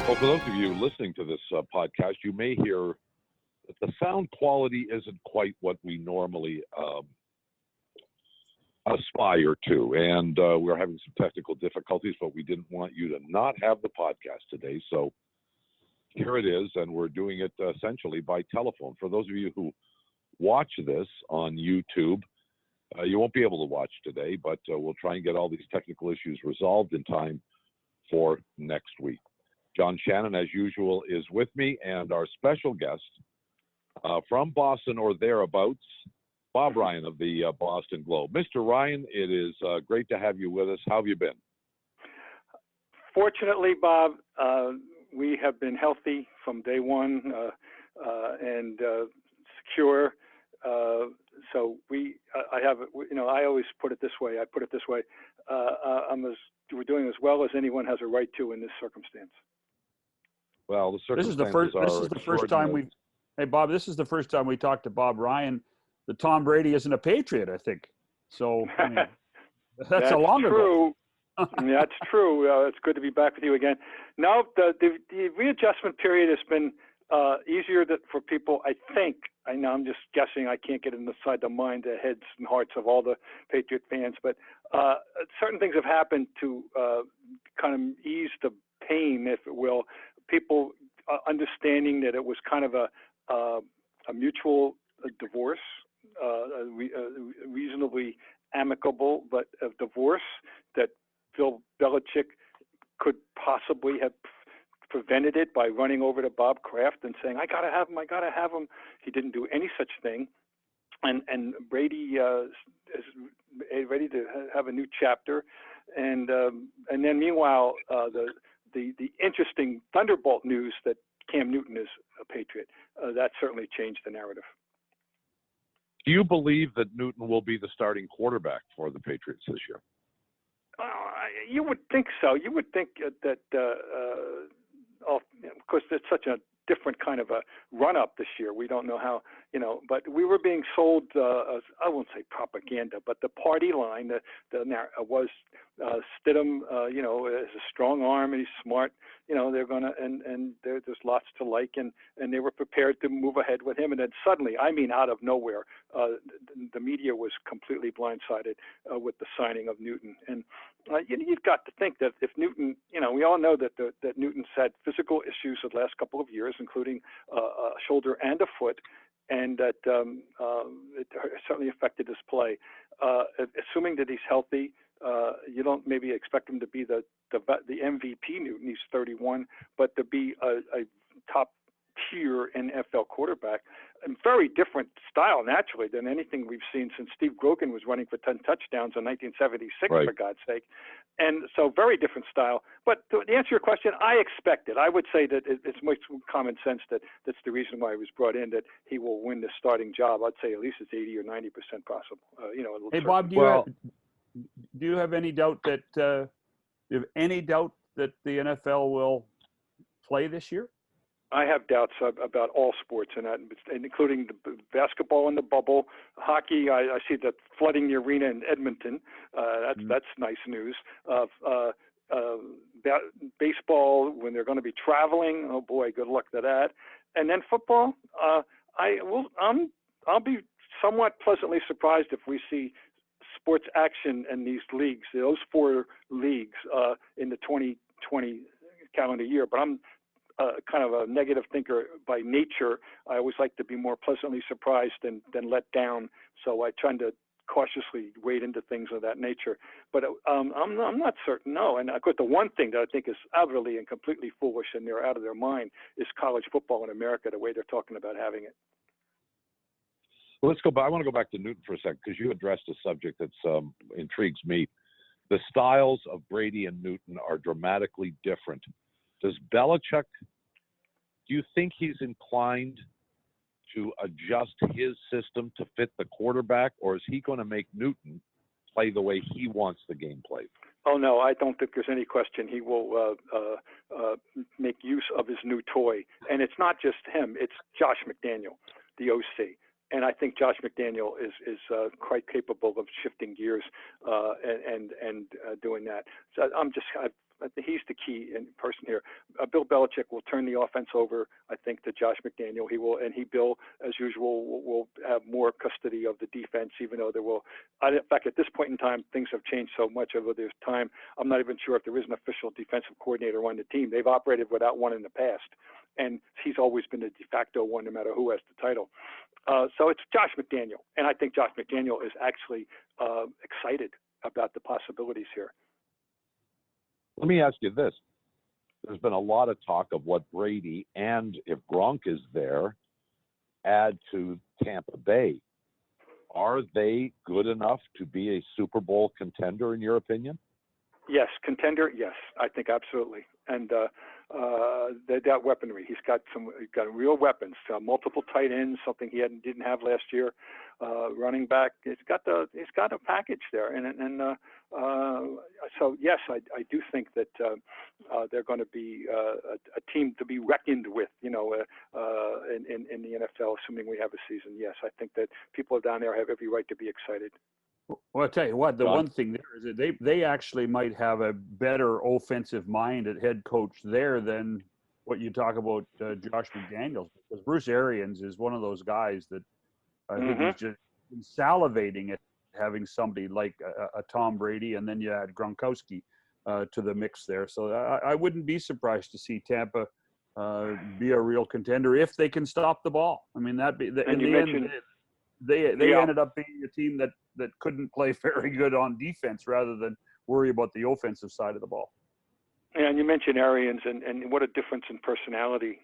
Well, for those of you listening to this podcast, you may hear that the sound quality isn't quite what we normally aspire to. And we're having some technical difficulties, but we didn't want you to not have the podcast today. So here it is, and we're doing it essentially by telephone. For those of you who watch this on YouTube, you won't be able to watch today, but we'll try and get all these technical issues resolved in time for next week. John Shannon, as usual, is with me, and our special guest from Boston or thereabouts, Bob Ryan of the Boston Globe. Mr. Ryan, it is great to have you with us. How have you been? Fortunately, Bob, we have been healthy from day one and secure. So I always put it this way. We're doing as well as anyone has a right to in this circumstance. Well, the circumstances This is the first time we. Hey, Bob, this is the first time we talked to Bob Ryan. The Tom Brady isn't a Patriot, I think. So I mean, that's a long ago. That's true. It's good to be back with you again. No, the readjustment period has been easier for people, I think. I know I'm just guessing. I can't get inside the mind, the heads and hearts of all the Patriot fans, but certain things have happened to kind of ease the pain, if it will. People understanding that it was kind of a mutual divorce, reasonably amicable, but a divorce that Bill Belichick could possibly have prevented it by running over to Bob Kraft and saying, I got to have him. He didn't do any such thing. And Brady is ready to have a new chapter. And then meanwhile, the interesting thunderbolt news that Cam Newton is a Patriot, that certainly changed the narrative. Do you believe that Newton will be the starting quarterback for the Patriots this year? You would think so. You would think that, of course, it's such a different kind of a run-up this year. We don't know how, but we were being sold, I won't say propaganda, but the party line was Stidham, is a strong arm and he's smart. They're going to, and there's lots to like, and they were prepared to move ahead with him. And then suddenly, out of nowhere, the media was completely blindsided with the signing of Newton. And you've got to think that if Newton, we all know that Newton's had physical issues the last couple of years, including a shoulder and a foot, and that it certainly affected his play. Assuming that he's healthy, you don't maybe expect him to be the MVP Newton. He's 31, but to be a top tier NFL quarterback, and very different style naturally than anything we've seen since Steve Grogan was running for 10 touchdowns in 1976, right. For God's sake. And so very different style. But to answer your question, I expect it. I would say that it's much common sense that's the reason why he was brought in, that he will win the starting job. I'd say at least it's 80 or 90% possible. Hey, Bob, do you have any doubt that the NFL will play this year? I have doubts about all sports, and including the basketball in the bubble, hockey. I see that flooding the arena in Edmonton. That's nice news. Baseball, when they're going to be traveling, oh boy, good luck to that. And then football. I'll be somewhat pleasantly surprised if we see sports action in these leagues, those four leagues, in the 2020 calendar year. But I'm kind of a negative thinker by nature. I always like to be more pleasantly surprised than let down. So I try to cautiously wade into things of that nature. But I'm not certain, no. And of course, the one thing that I think is utterly and completely foolish, and they're out of their mind, is college football in America, the way they're talking about having it. Well, let's go back. I want to go back to Newton for a second, because you addressed a subject that intrigues me. The styles of Brady and Newton are dramatically different. Does Belichick, do you think he's inclined to adjust his system to fit the quarterback, or is he going to make Newton play the way he wants the game played? Oh, no, I don't think there's any question he will make use of his new toy. And it's not just him. It's Josh McDaniel, the OC. And I think Josh McDaniel is quite capable of shifting gears and doing that. So I think he's the key person here. Bill Belichick will turn the offense over, I think, to Josh McDaniel. Bill, as usual, will have more custody of the defense, even though there will. In fact, at this point in time, things have changed so much over this time. I'm not even sure if there is an official defensive coordinator on the team. They've operated without one in the past, and he's always been the de facto one, no matter who has the title. So it's Josh McDaniel, and I think Josh McDaniel is actually excited about the possibilities here. Let me ask you this. There's been a lot of talk of what Brady and, if Gronk is there, add to Tampa Bay. Are they good enough to be a Super Bowl contender, in your opinion? Yes, contender. Yes, I think absolutely. And that weaponry, he's got real weapons. Multiple tight ends, something he didn't have last year. Running back, he's got a package there. So yes, I do think that they're going to be a team to be reckoned with. In the NFL, assuming we have a season. Yes, I think that people down there have every right to be excited. Well, I'll tell you what, the one thing there is that they actually might have a better offensive mind at head coach there than what you talk about Josh McDaniels, because Bruce Arians is one of those guys that I think he's just salivating at having somebody like a Tom Brady, and then you add Gronkowski to the mix there. So I wouldn't be surprised to see Tampa be a real contender if they can stop the ball. I mean, in the end, they ended up being a team that couldn't play very good on defense rather than worry about the offensive side of the ball. And you mentioned Arians, and what a difference in personality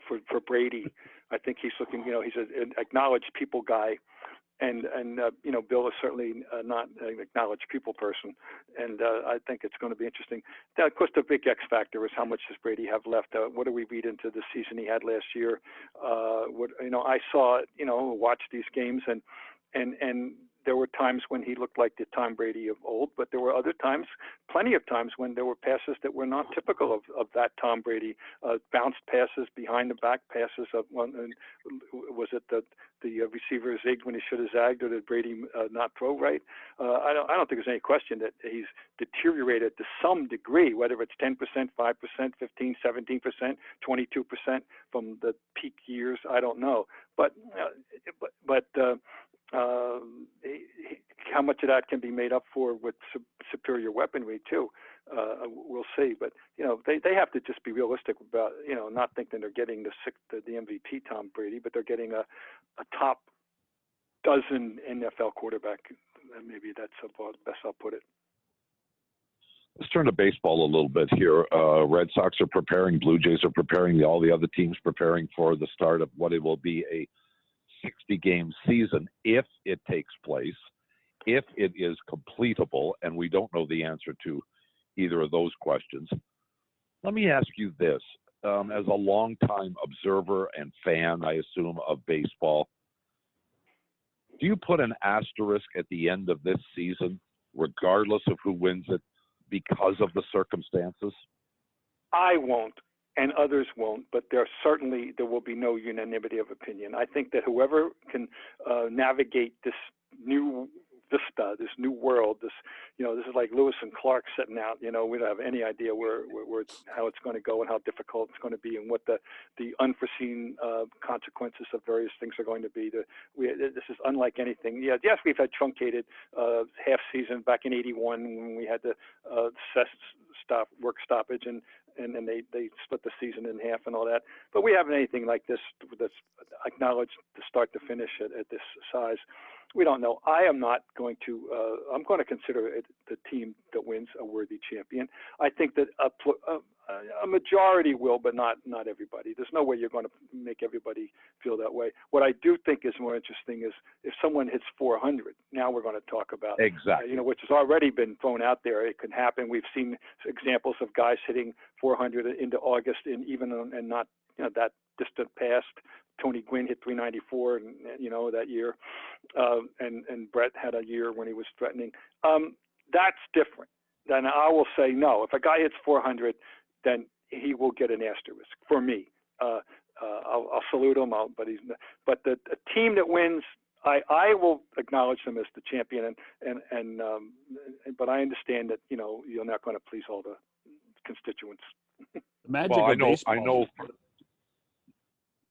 for Brady. I think he's looking, he's an acknowledged people guy, and Bill is certainly not an acknowledged people person. And I think it's going to be interesting. Now, of course, the big X factor is how much does Brady have left? What do we read into the season he had last year? I saw, watch these games, and there were times when he looked like the Tom Brady of old, but there were other times, plenty of times, when there were passes that were not typical of that Tom Brady. Bounced passes, behind the back passes. Was it the receiver zigged when he should have zagged, or did Brady not throw right? I don't think there's any question that he's deteriorated to some degree, whether it's 10%, 5%, 15, 17%, 22% from the peak years. I don't know, but how much of that can be made up for with superior weaponry too? We'll see. But they have to just be realistic about not thinking they're getting the MVP Tom Brady, but they're getting a top dozen NFL quarterback. Maybe that's about the best I'll put it. Let's turn to baseball a little bit here. Red Sox are preparing, Blue Jays are preparing, all the other teams preparing for the start of what it will be a 60-game season if it takes place, if it is completable, and we don't know the answer to either of those questions. Let me ask you this. As a longtime observer and fan, I assume, of baseball, do you put an asterisk at the end of this season, regardless of who wins it, because of the circumstances? I won't, and others won't, but there will be no unanimity of opinion. I think that whoever can navigate this new vista, this new world, this is like Lewis and Clark setting out. We don't have any idea where how it's going to go and how difficult it's going to be, and what the unforeseen consequences of various things are going to be. This is unlike anything. Yes, we've had truncated half season back in '81 when we had the work stoppage, and then they split the season in half and all that. But we haven't anything like this that's acknowledged to start to finish at this size. We don't know. I'm going to consider it the team that wins a worthy champion. I think that a majority will, but not everybody. There's no way you're going to make everybody feel that way. What I do think is more interesting is if someone hits 400. Now we're going to talk about exactly, which has already been thrown out there. It can happen. We've seen examples of guys hitting 400 into August, and not that distant past. Tony Gwynn hit 394, that year, and Brett had a year when he was threatening. That's different. Then I will say no. If a guy hits 400, then he will get an asterisk for me. I'll salute him. But the team that wins, I will acknowledge them as the champion, but I understand that you're not going to please all the constituents. The magic of baseball. I know.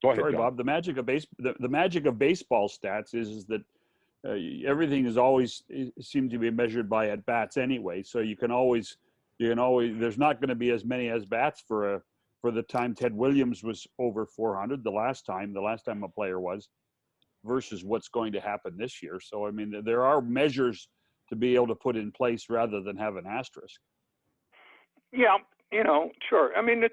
Go ahead, Sorry, John. Bob. The magic of baseball stats is that everything is always seems to be measured by at bats anyway. So you can always. There's not going to be as many as bats for the time Ted Williams was over 400 the last time a player was, versus what's going to happen this year. So I mean, there are measures to be able to put in place rather than have an asterisk. Yeah, sure. I mean, the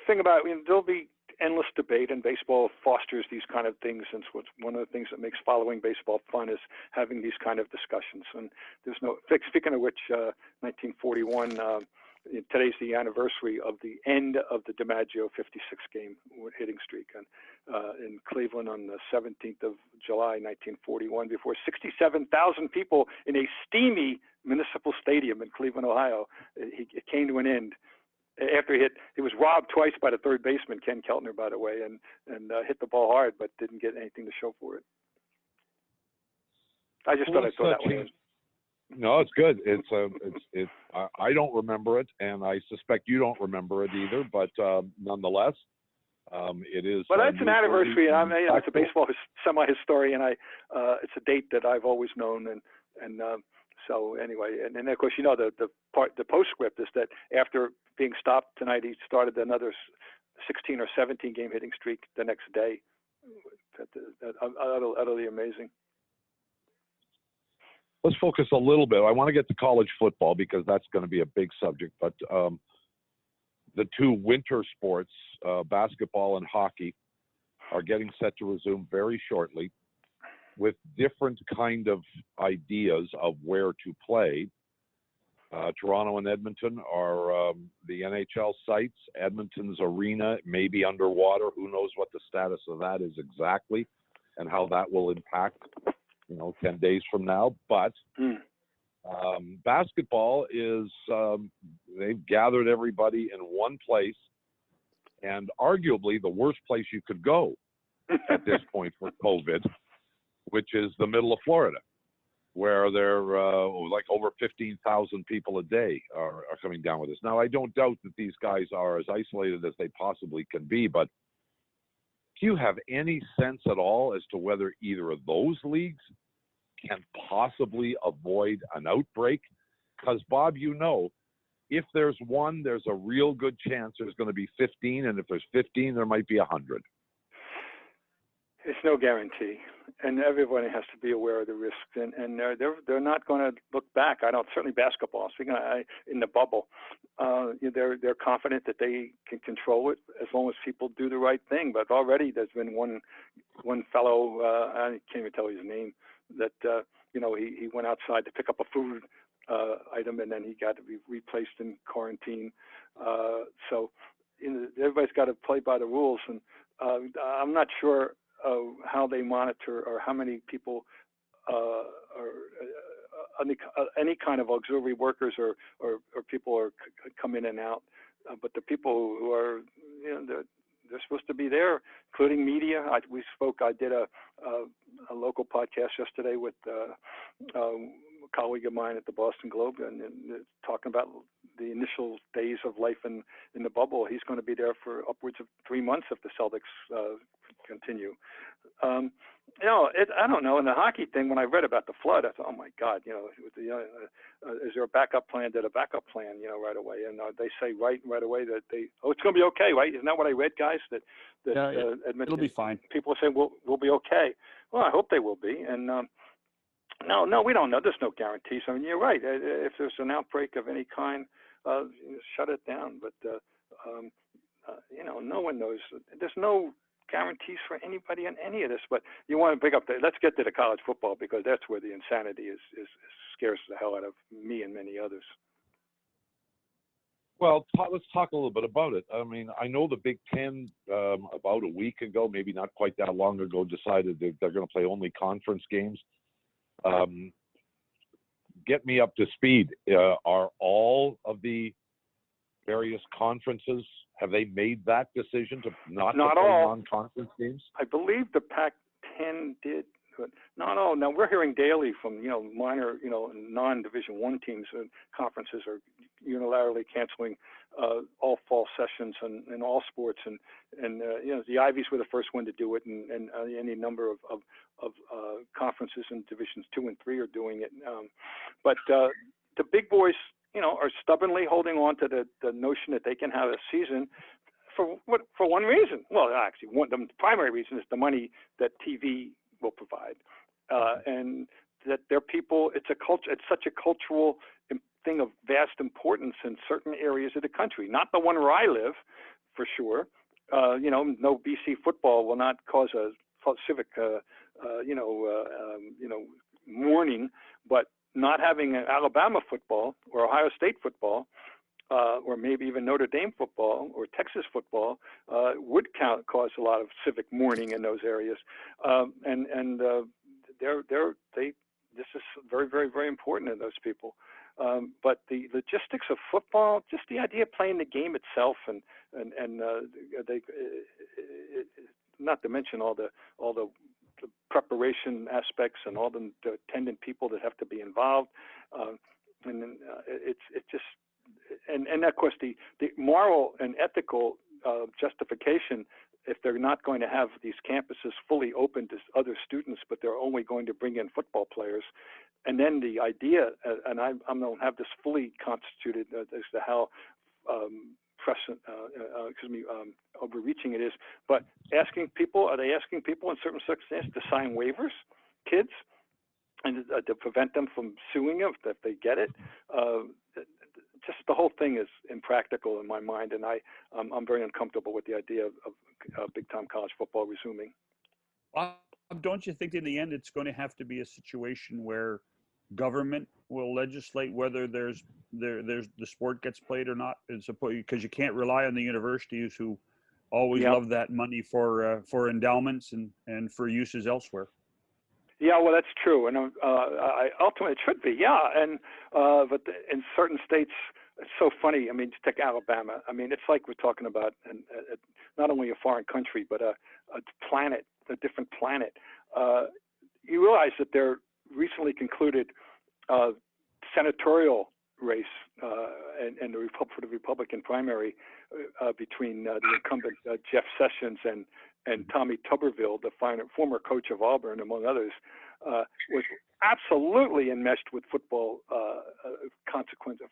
thing about there'll be endless debate, and baseball fosters these kind of things. Since one of the things that makes following baseball fun is having these kind of discussions. And there's no. Speaking of which, 1941. Today's the anniversary of the end of the DiMaggio 56-game hitting streak in Cleveland on the 17th of July, 1941, before 67,000 people in a steamy municipal stadium in Cleveland, Ohio. It came to an end after he was robbed twice by the third baseman, Ken Keltner, by the way, and hit the ball hard, but didn't get anything to show for it. I just thought I'd throw that one in. No, it's good. I don't remember it, and I suspect you don't remember it either. But nonetheless, it is. But it's an anniversary, and I'm a baseball semi-historian. It's a date that I've always known, and so anyway, and then of course the postscript is that after being stopped tonight, he started another 16 or 17 game hitting streak the next day. Utterly amazing. Let's focus a little bit. I want to get to college football because that's going to be a big subject. But the two winter sports, basketball and hockey, are getting set to resume very shortly with different kind of ideas of where to play. Toronto and Edmonton are the NHL sites. Edmonton's arena may be underwater. Who knows what the status of that is exactly and how that will impact 10 days from now. But basketball is, they've gathered everybody in one place, and arguably the worst place you could go at this point for COVID, which is the middle of Florida, where there like over 15,000 people a day are coming down with this. Now, I don't doubt that these guys are as isolated as they possibly can be, but do you have any sense at all as to whether either of those leagues can possibly avoid an outbreak? Because, Bob, if there's one, there's a real good chance there's going to be 15, and if there's 15, there might be 100. It's no guarantee, and everybody has to be aware of the risks, and they're not going to look back. I don't. Certainly basketball. Speaking in the bubble, they're confident that they can control it as long as people do the right thing. But already there's been one fellow, I can't even tell you his name, that he went outside to pick up a food item, and then he got to be replaced in quarantine. So everybody's got to play by the rules, and I'm not sure how they monitor or how many people are any kind of auxiliary workers or people are come in and out. But the people who are, they're supposed to be there, including media. I did a local podcast yesterday with a colleague of mine at the Boston Globe, and talking about the initial days of life in the bubble. He's going to be there for upwards of 3 months if the Celtics continue. I don't know. In the hockey thing, when I read about the flood, I thought, oh my God, is there a backup plan? Did a backup plan, right away? And they say right away that it's going to be okay, right? Isn't that what I read, guys? That it'll be fine. People say we'll be okay. Well, I hope they will be. And no, we don't know. There's no guarantees. I mean, you're right. If there's an outbreak of any kind, shut it down. But no one knows. There's no guarantees for anybody on any of this. But you want to pick up let's get to the college football, because that's where the insanity is scares the hell out of me and many others. Well, let's talk a little bit about it. I mean, I know the Big Ten about a week ago, maybe not quite that long ago, decided that they're going to play only conference games. Get me up to speed. Are all of the various conferences? Have they made that decision to not Not to play all. non-conference games? I believe the Pac-10 did, but not all. Now we're hearing daily from minor non-Division I teams and conferences are unilaterally canceling all fall sessions and all sports, and the Ivies were the first one to do it, and any number of conferences in Divisions 2 and 3 are doing it. But the big boys, are stubbornly holding on to the notion that they can have a season for one reason. Well, actually, the primary reason is the money that TV will provide, and that their people. It's a culture. It's such a cultural thing of vast importance in certain areas of the country. Not the one where I live, for sure. No BC football will not cause a civic, mourning, but not having an Alabama football or Ohio State football, or maybe even Notre Dame football or Texas football, would cause a lot of civic mourning in those areas. This is very, very, very important to those people. But the logistics of football, just the idea of playing the game itself, and not to mention all the preparation aspects and all the attendant people that have to be involved, and then it's just and of course the moral and ethical justification, if they're not going to have these campuses fully open to other students, but they're only going to bring in football players. And then the idea, and I don't have this fully constituted as to how overreaching it is, but are they asking people in certain circumstances to sign waivers, kids, and to prevent them from suing them if they get it? Just the whole thing is impractical in my mind, and I'm very uncomfortable with the idea of big-time college football resuming. Don't you think in the end it's going to have to be a situation where government will legislate whether there's the sport gets played or not? Because you can't rely on the universities who always love that money for endowments and for uses elsewhere. Yeah, well, that's true, and ultimately it should be, and but in certain states, it's so funny. I mean, just take Alabama. I mean, it's like we're talking about not only a foreign country, but a planet, a different planet. You realize that there recently concluded senatorial race and for the Republican primary between the incumbent Jeff Sessions and Tommy Tuberville, the former coach of Auburn, among others, was absolutely enmeshed with football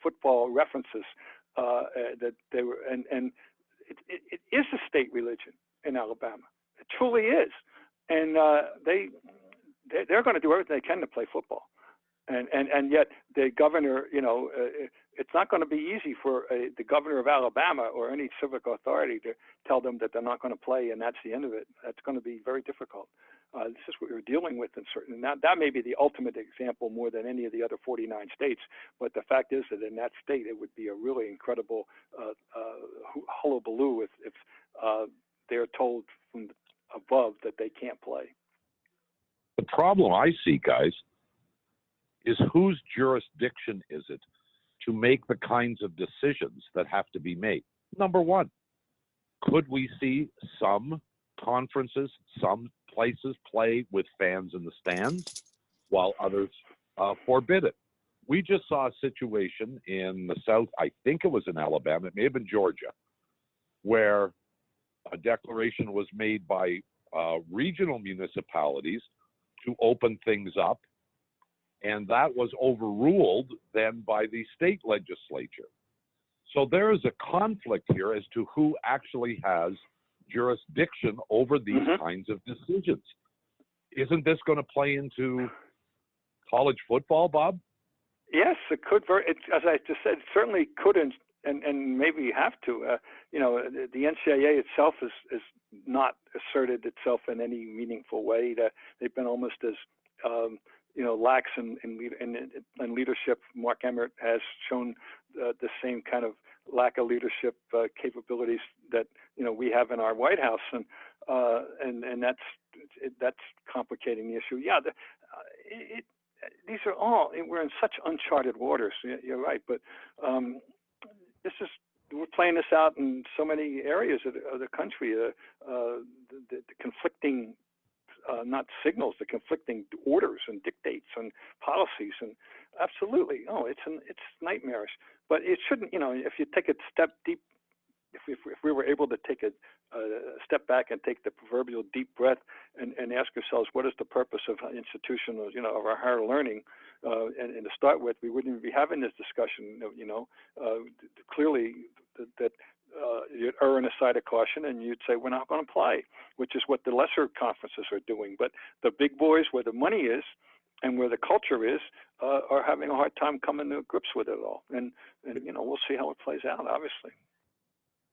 football references that they were, and it is a state religion in Alabama. It truly is, and they're going to do everything they can to play football, and yet the governor, it's not going to be easy for the governor of Alabama or any civic authority to tell them that they're not going to play and that's the end of it. That's going to be very difficult. This is what we're dealing with in certain. Now, that may be the ultimate example more than any of the other 49 states, but the fact is that in that state it would be a really incredible hullabaloo if they're told from above that they can't play. The problem I see, guys, is whose jurisdiction is it to make the kinds of decisions that have to be made? Number one, could we see some conferences, some places play with fans in the stands while others forbid it? We just saw a situation in the South, I think it was in Alabama, it may have been Georgia, where a declaration was made by regional municipalities to open things up, and that was overruled then by the state legislature. So there is a conflict here as to who actually has jurisdiction over these kinds of decisions. Isn't this going to play into college football, Bob? Yes, it could. As I just said, it certainly could, and maybe have to. The NCAA itself is not asserted itself in any meaningful way. They've been almost as lax in leadership. Mark Emmert has shown the same kind of lack of leadership capabilities that we have in our White House, and that's complicating the issue. Yeah, these are all, we're in such uncharted waters. You're right, but this is we're playing this out in so many areas of the country. The conflicting, not signals, the conflicting orders and dictates and policies, and absolutely, it's nightmarish. But it shouldn't, if you take a step deep, if we were able to take a step back and take the proverbial deep breath and ask ourselves, what is the purpose of institutional, of our higher learning, and to start with, we wouldn't be having this discussion. Clearly that you'd err on the side of caution, and you'd say we're not going to play, which is what the lesser conferences are doing. But the big boys, where the money is and where the culture is, are having a hard time coming to grips with it all. And we'll see how it plays out, obviously.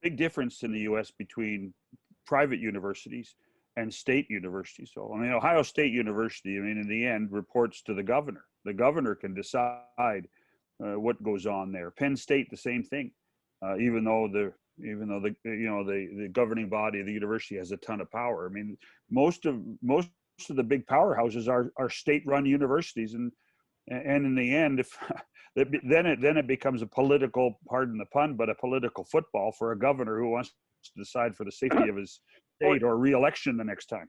Big difference in the U.S. between private universities and state universities. So, Ohio State University, in the end, reports to the governor. The governor can decide what goes on there. Penn State, the same thing. Even though the governing body of the university has a ton of power. Most of the big powerhouses are state-run universities, and in the end, then it becomes a political, pardon the pun, but a political football for a governor who wants to decide for the safety of his state or re-election the next time.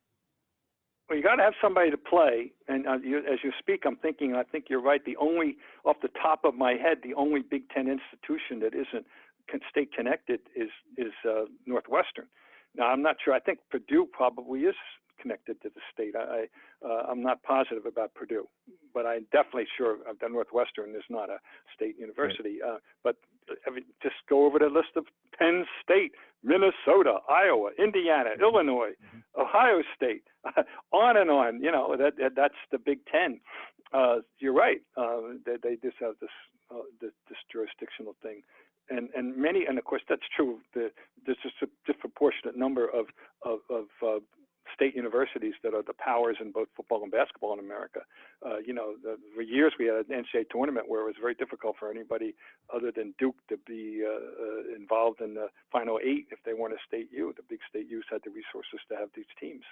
Well, you got to have somebody to play, and as you speak, I'm thinking. I think you're right. Off the top of my head, the only Big Ten institution that isn't state connected is Northwestern. Now, I'm not sure. I think Purdue probably is connected to the state. I'm not positive about Purdue, but I'm definitely sure that Northwestern is not a state university. Right. But just go over the list of Penn State, Minnesota, Iowa, Indiana, Illinois, Ohio State, on and on. That's the Big Ten. You're right. They just have this jurisdictional thing. And of course that's true. There's just a disproportionate number of state universities that are the powers in both football and basketball in America. For years we had an NCAA tournament where it was very difficult for anybody other than Duke to be involved in the Final Eight if they weren't a state U. The big state U's had the resources to have these teams.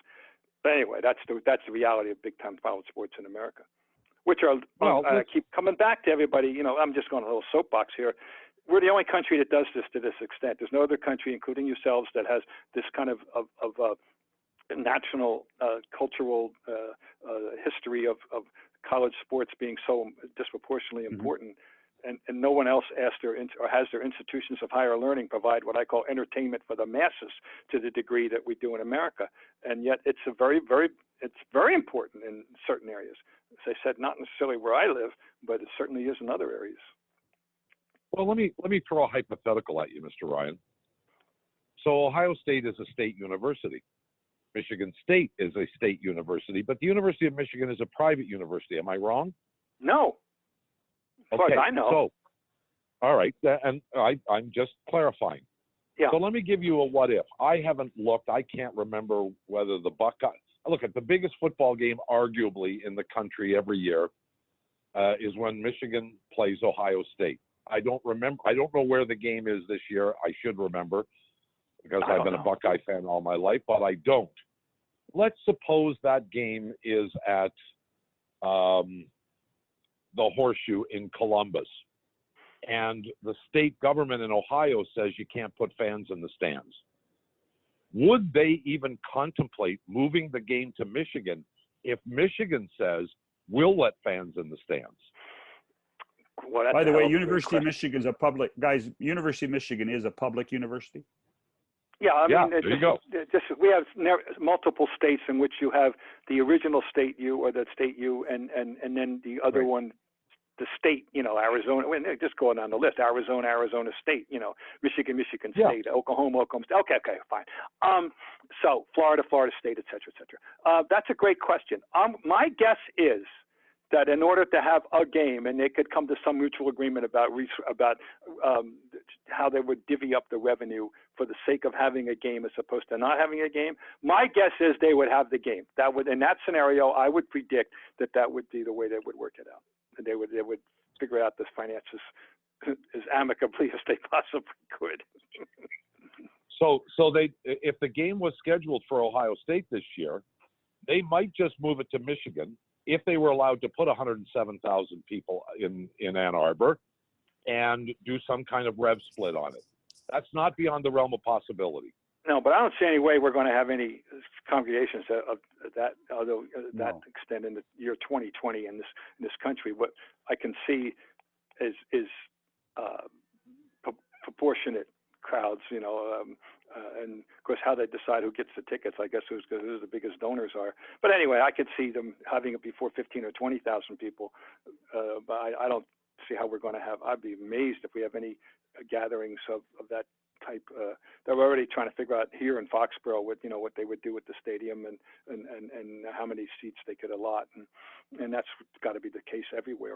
But anyway, that's the reality of big-time college sports in America, which are I keep coming back to everybody. I'm just going a little soapbox here. We're the only country that does this to this extent. There's no other country, including yourselves, that has this kind of national cultural history of college sports being so disproportionately important. And no one else has their institutions of higher learning provide what I call entertainment for the masses to the degree that we do in America. And yet it's very important in certain areas. As I said, not necessarily where I live, but it certainly is in other areas. Well, let me throw a hypothetical at you, Mr. Ryan. So Ohio State is a state university. Michigan State is a state university, but the University of Michigan is a private university. Am I wrong? No. As far as I know. So, all right, and I'm just clarifying. Yeah. So let me give you a what if. I haven't looked. I can't remember whether the Bucs. Look, at the biggest football game arguably in the country every year is when Michigan plays Ohio State. I don't remember. I don't know where the game is this year. I should remember because I've been a Buckeye fan all my life, but I don't. Let's suppose that game is at the Horseshoe in Columbus, and the state government in Ohio says you can't put fans in the stands. Would they even contemplate moving the game to Michigan if Michigan says we'll let fans in the stands? Well, by the way, University of Michigan is a public, guys. University of Michigan is a public university. Yeah, I mean, there you go. We have multiple states in which you have the original state U or the state U, and then the other one, the state. Arizona. Just going down the list: Arizona State. Michigan State, Oklahoma State. Okay, fine. So Florida State, et cetera. That's a great question. My guess is that in order to have a game, and they could come to some mutual agreement about how they would divvy up the revenue for the sake of having a game as opposed to not having a game, my guess is they would have the game. That would, in that scenario, I would predict that would be the way they would work it out. And they would figure out the finances as amicably as they possibly could. So they, if the game was scheduled for Ohio State this year, they might just move it to Michigan if they were allowed to put 107,000 people in Ann Arbor and do some kind of rev split on it. That's not beyond the realm of possibility. No, but I don't see any way we're going to have any congregations of that, although that extent in the year 2020 in this country. What I can see is proportionate crowds, and of course how they decide who gets the tickets, I guess, who the biggest donors are. But anyway, I could see them having it before 15 or 20,000 people, but I don't see how we're going to have. I'd be amazed if we have any gatherings of that type. They're already trying to figure out here in Foxborough what they would do with the stadium and how many seats they could allot, and that's got to be the case everywhere.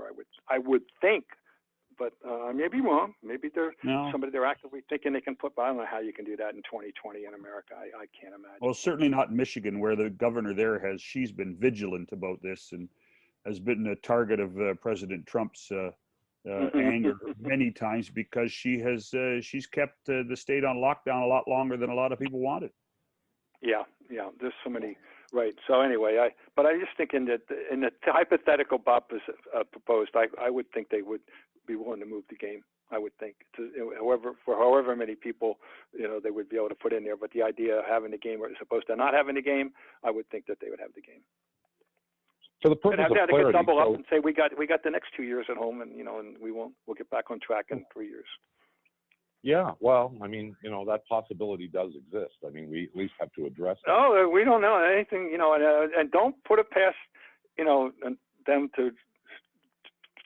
I would think. But I may be wrong. Maybe somebody they're actively thinking they can put. But I don't know how you can do that in 2020 in America. I can't imagine. Well, certainly not in Michigan, where the governor there she's been vigilant about this and has been a target of President Trump's anger many times because she's kept the state on lockdown a lot longer than a lot of people wanted. Yeah. There's so many. Right. So anyway, I just think in the hypothetical Bob proposed, I would think they would be willing to move the game. I would think, however many people they would be able to put in there. But the idea of having the game as opposed to not having the game, I would think that they would have the game. For the purpose of clarity, they could double up and say we got the next 2 years at home, and and we'll get back on track in 3 years. Yeah, well, I mean, that possibility does exist. I mean, we at least have to address it. No, we don't know anything, and don't put it past, them to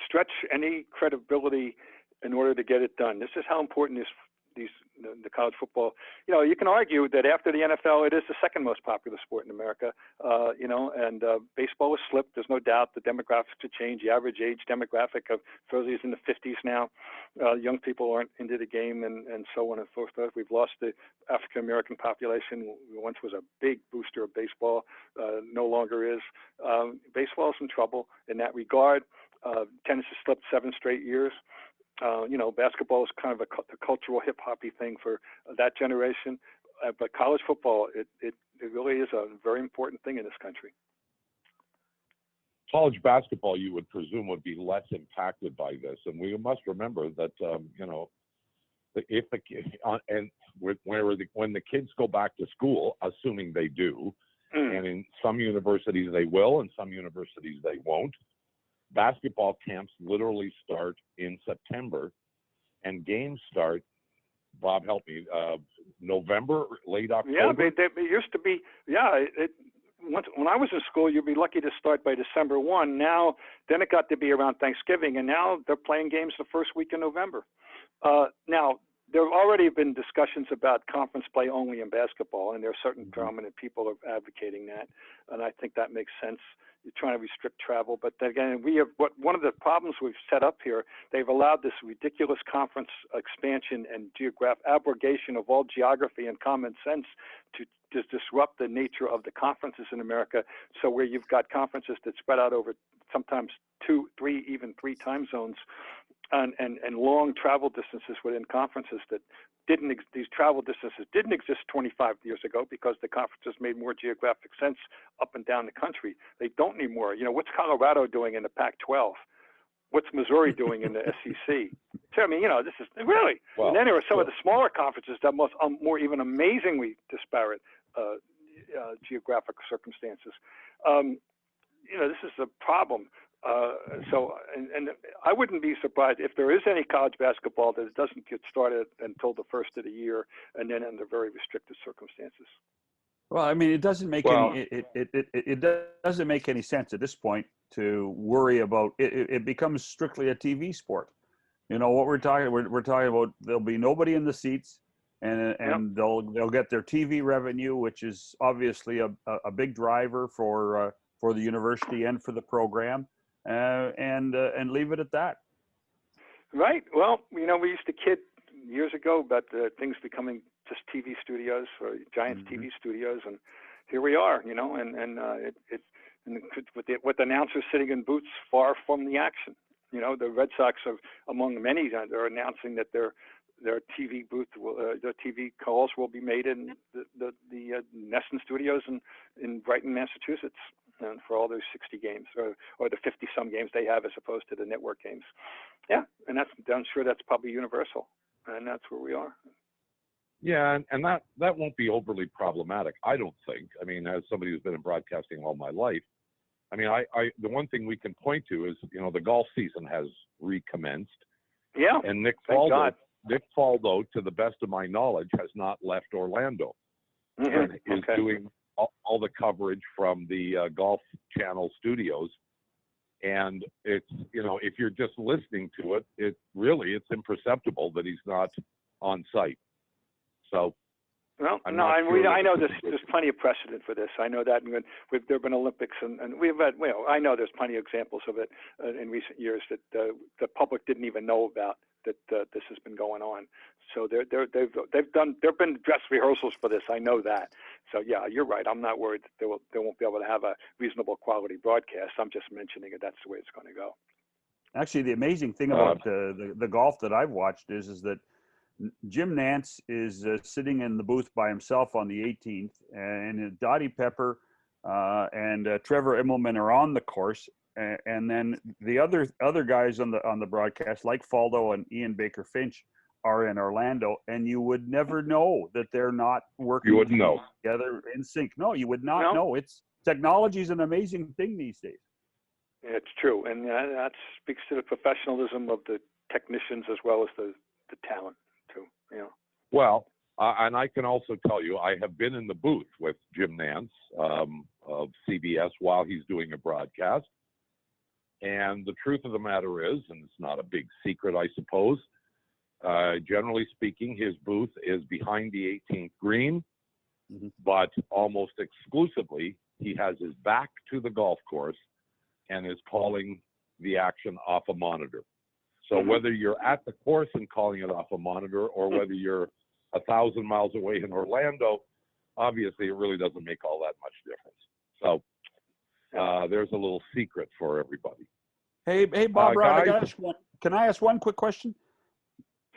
stretch any credibility in order to get it done. This is how important the college football. You can argue that after the NFL, it is the second most popular sport in America. And baseball has slipped. There's no doubt. The demographics have changed. The average age demographic of Philly is in the 50s now. Young people aren't into the game, and so on and so forth. We've lost the African American population. Once was a big booster of baseball, no longer is. Baseball is in trouble in that regard. Tennis has slipped 7 straight years. Basketball is kind of a cultural hip hoppy thing for that generation, but college football, it really is a very important thing in this country. College basketball, you would presume, would be less impacted by this, and we must remember that when the kids go back to school, assuming they do, and in some universities they will, and some universities they won't. Basketball camps literally start in September, and games start, Bob, help me, November, late October? Yeah, it used to be, when I was in school, you'd be lucky to start by December 1. Then it got to be around Thanksgiving, and now they're playing games the first week in November. Now, there have already been discussions about conference play only in basketball, and there are certain prominent people who are advocating that, and I think that makes sense. You're trying to restrict travel, but again, one of the problems we've set up here. They've allowed this ridiculous conference expansion and abrogation of all geography and common sense to just disrupt the nature of the conferences in America. So where you've got conferences that spread out over sometimes 2, 3, even 3 time zones, and long travel distances within conferences that these travel distances didn't exist 25 years ago because the conferences made more geographic sense up and down the country. They don't anymore. What's Colorado doing in the Pac-12? What's Missouri doing in the SEC? So, I mean, this is really. Well, and then there are some of the smaller conferences that more even amazingly disparate geographic circumstances. This is a problem. And I wouldn't be surprised if there is any college basketball that it doesn't get started until the first of the year, and then under very restricted circumstances. Well, I mean, it doesn't make it doesn't make any sense at this point to worry about it. It becomes strictly a TV sport. What we're talking about. There'll be nobody in the seats, and they'll get their TV revenue, which is obviously a big driver for the university and for the program. And leave it at that. Right. Well, we used to kid years ago about things becoming just TV studios or Giants TV studios, and here we are. With the announcers sitting in booths far from the action. The Red Sox are among many. They're announcing that their TV their TV calls will be made in the Nesson Studios in Brighton, Massachusetts. And for all those 60 games or the 50-some games they have as opposed to the network games. Yeah, and I'm sure that's probably universal, and that's where we are. Yeah, and that won't be overly problematic, I don't think. I mean, as somebody who's been in broadcasting all my life, I mean, I the one thing we can point to is, the golf season has recommenced. Yeah. And Nick Faldo, to the best of my knowledge, has not left Orlando. Mm-hmm. And is doing all the coverage from the Golf Channel studios. And it's, if you're just listening to it, it's imperceptible that he's not on site. So, well, no, I know there's plenty of precedent for this. I know that, and there have been Olympics, and we've had, I know there's plenty of examples of it in recent years that the public didn't even know about, that this has been going on. So there've been dress rehearsals for this. I know that. So yeah, you're right. I'm not worried that they won't be able to have a reasonable quality broadcast. I'm just mentioning it. That's the way it's going to go. Actually, the amazing thing about the golf that I've watched is that Jim Nantz is sitting in the booth by himself on the 18th, and Dottie Pepper and Trevor Immelman are on the course, and then the other guys on the broadcast, like Faldo and Ian Baker Finch, are in Orlando, and you would never know that they're not working together in sync. No, you would not know. Technology is an amazing thing these days. It's true, and that speaks to the professionalism of the technicians as well as the talent too. Well, and I can also tell you, I have been in the booth with Jim Nantz of CBS while he's doing a broadcast, and the truth of the matter is, and it's not a big secret, I suppose, generally speaking, his booth is behind the 18th green, but almost exclusively he has his back to the golf course and is calling the action off a monitor. So whether you're at the course and calling it off a monitor, or whether you're 1,000 miles away in Orlando, obviously it really doesn't make all that much difference. So there's a little secret for everybody. Hey, Bob, guys, can I ask one quick question?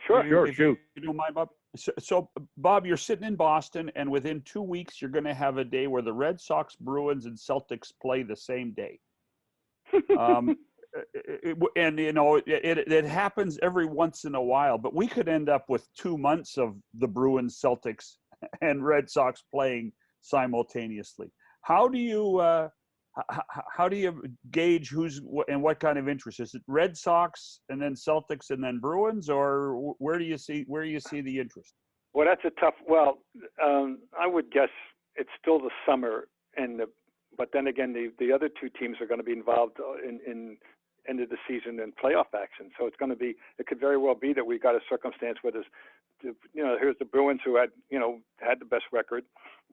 Sure, if you don't mind, Bob. So, Bob, you're sitting in Boston, and within 2 weeks, you're going to have a day where the Red Sox, Bruins, and Celtics play the same day. And it happens every once in a while, but we could end up with 2 months of the Bruins, Celtics, and Red Sox playing simultaneously. How do you gauge who's and what kind of interest? Is it Red Sox and then Celtics and then Bruins, or where do you see the interest? Well, that's a tough. Well, I would guess it's still the summer, but then again, the other two teams are going to be involved in end of the season and playoff action. So it's going to be. It could very well be that we got a circumstance where here's the Bruins who had the best record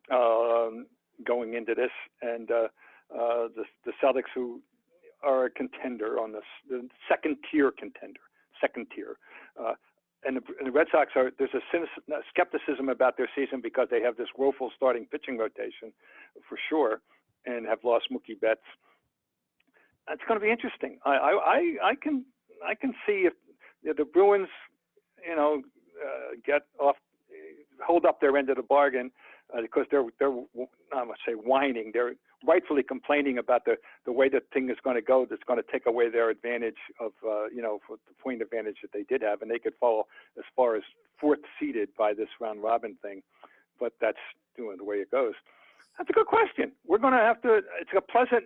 going into this, and the Celtics who are a contender on the second tier. And the Red Sox there's a skepticism about their season because they have this woeful starting pitching rotation for sure, and have lost Mookie Betts. It's going to be interesting. I can see if the Bruins, hold up their end of the bargain because they're I must say whining. They're rightfully complaining about the way the thing is going to go. That's going to take away their advantage of for the point advantage that they did have, and they could fall as far as fourth seeded by this round robin thing. But that's the way it goes. That's a good question. We're going to have to. It's a pleasant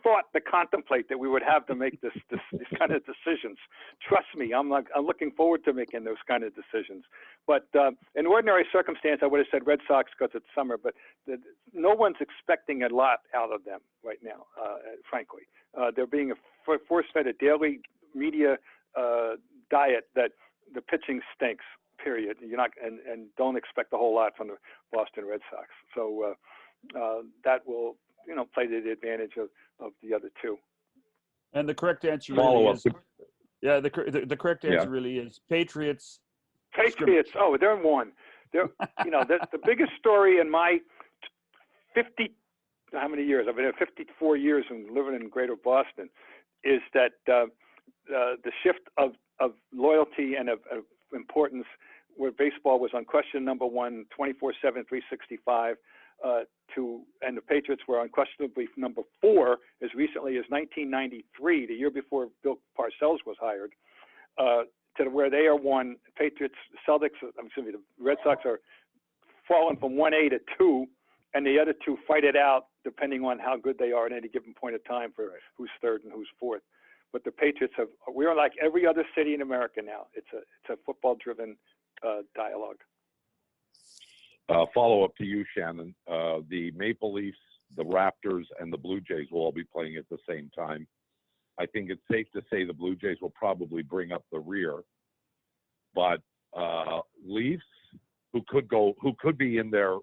thought to contemplate that we would have to make these kind of decisions. Trust me, I'm looking forward to making those kind of decisions. But in ordinary circumstance, I would have said Red Sox because it's summer. But no one's expecting a lot out of them right now. Frankly, they're being force-fed a daily media diet that the pitching stinks. Period. You're not, and don't expect a whole lot from the Boston Red Sox. So that will, play to the advantage of the other two. And the correct answer really is, the correct answer really is Patriots. Patriots. Oh, they're one. They're, the biggest story in my how many years? I've been here 54 years and living in Greater Boston. Is that the shift of loyalty and of importance, where baseball was on question number one, 24/7, 365, and the Patriots were unquestionably number 4 as recently as 1993, the year before Bill Parcells was hired, to where they are one. Patriots, Celtics, excuse me, the Red Sox are falling from 1A to 2, and the other two fight it out depending on how good they are at any given point of time for who's third and who's fourth. But the Patriots we're like every other city in America now. It's a football-driven dialogue. Follow-up to you, Shannon. The Maple Leafs, the Raptors, and the Blue Jays will all be playing at the same time. I think it's safe to say the Blue Jays will probably bring up the rear. But Leafs, who could be in there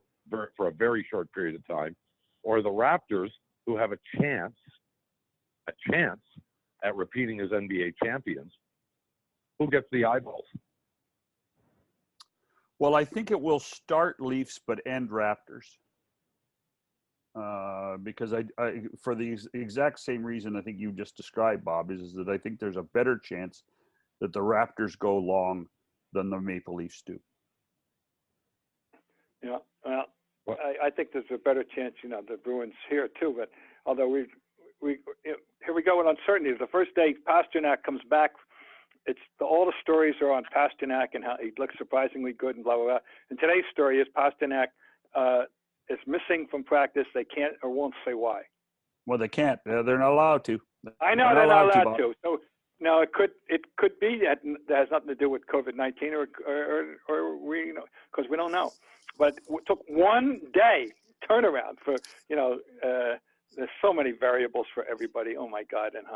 for a very short period of time, or the Raptors, who have a chance at repeating as NBA champions, who gets the eyeballs? Well, I think it will start Leafs but end Raptors. Because I for the exact same reason I think you just described, Bob, is that I think there's a better chance that the Raptors go long than the Maple Leafs do. Yeah, well, I think there's a better chance, the Bruins here too. But although we here we go with uncertainties. The first day Pasternak comes back, all the stories are on Pasternak and how he looks surprisingly good and blah blah blah. And today's story is Pasternak is missing from practice. They can't or won't say why. Well, they can't. They're not allowed to. I know they're not allowed to. So now it could be that has nothing to do with COVID-19 or we because we don't know. But it took 1 day turnaround for there's so many variables for everybody. Oh my God, and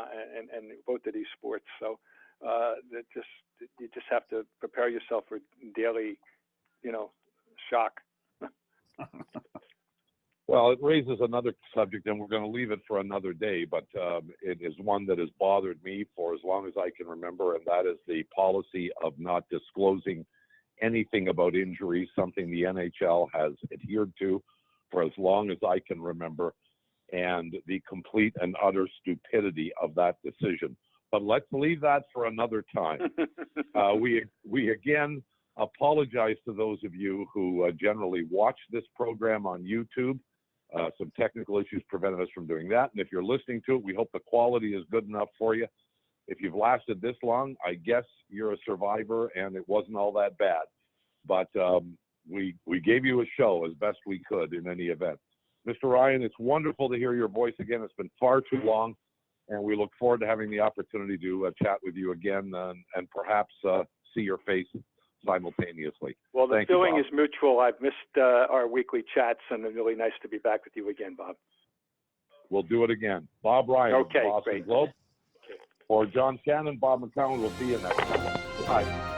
both of these sports. So you just have to prepare yourself for daily, shock. Well, it raises another subject, and we're going to leave it for another day, but it is one that has bothered me for as long as I can remember, and that is the policy of not disclosing anything about injuries, something the NHL has adhered to for as long as I can remember, and the complete and utter stupidity of that decision. But let's leave that for another time. We again apologize to those of you who generally watch this program on YouTube. Some technical issues prevented us from doing that. And if you're listening to it, we hope the quality is good enough for you. If you've lasted this long, I guess you're a survivor and it wasn't all that bad. But we gave you a show as best we could in any event. Mr. Ryan, it's wonderful to hear your voice again. It's been far too long, and we look forward to having the opportunity to chat with you again and perhaps see your face simultaneously. Well, the feeling is mutual. I've missed our weekly chats, and it's really nice to be back with you again, Bob. We'll do it again. Bob Ryan, okay, Boston great. Globe. Okay. For John Shannon, Bob McCown, we'll see you next time. Bye.